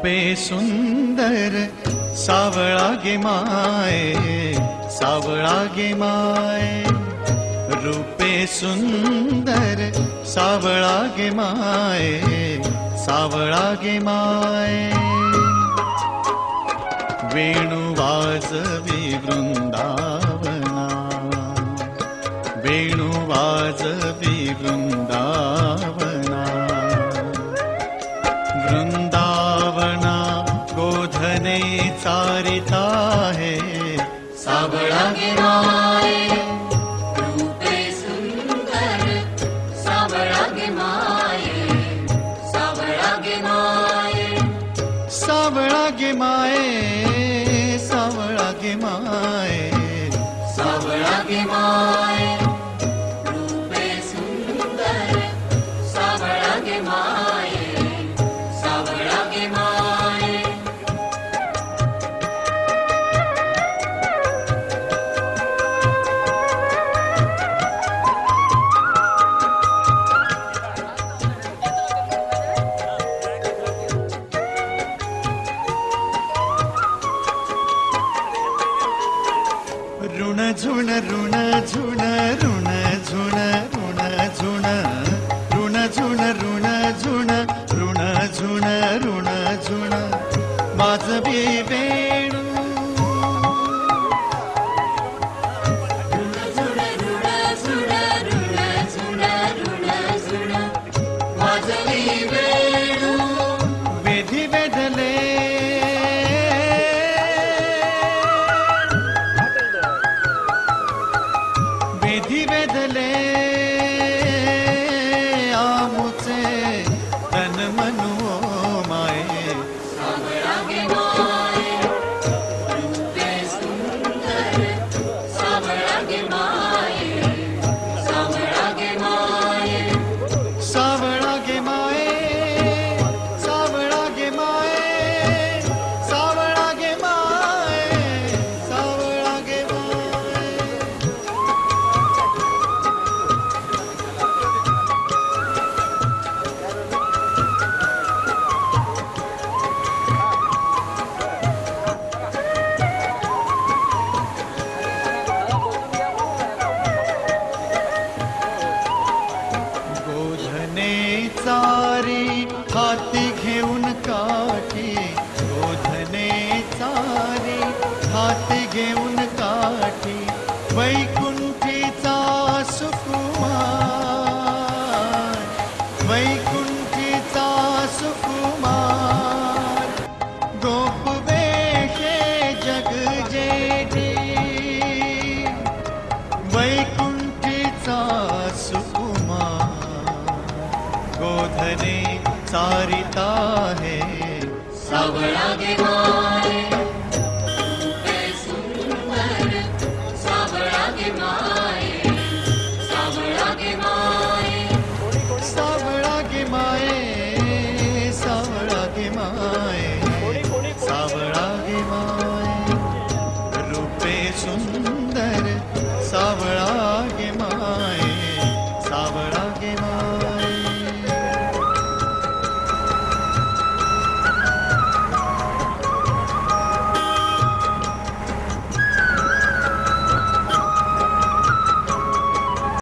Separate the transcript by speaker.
Speaker 1: रूपे सुंदर सावळा गे माये, सावळा गे माये, रूपे सुंदर सावळा गे माये, सावळा गे माये, वेणु वाजवी वृंदावना, वेणु वाजवी वृंदावना, वृंदावना गोधने चारिता है, सावळा गे माये,
Speaker 2: रूपे सुंदर सावळा गे माये, सावळा गे माये,
Speaker 1: सावळा गे माये, सावळा गे माये,
Speaker 2: सावळा गे माये, रूपे सुंदर सावळा गे माये, सावळा गे माये,
Speaker 1: ऋण झुण ऋण झुण ऋण झुण ऋण झुण, ऋण झुण ऋण झुण ऋण झुण ऋण झुण, वाजवी वेणू,
Speaker 2: ऋण झुण ऋण झुण ऋण झुण, वाजवी वेणू,
Speaker 1: वेधी वेधले वेधी वेधले आमुचे तन मनु माये,
Speaker 2: सावळा गे माये, रूपे सुंदर सावळा गे माये, सावळा गे माये,
Speaker 1: सावळा गे माये, सावळा गे माये, सावळा गे माये, सावळा गे माये, गोधने चारी हाती घेऊन काठी, गोधने चारी हाती घेऊन काठी, वैकुंठीचा सुकुमार, वैकुंठीचा सुकुमार, गोपवेशे जग जेठी, वैकुंठीचा सुकुमार, गोधने चारिता है,
Speaker 2: सावळा गे माये.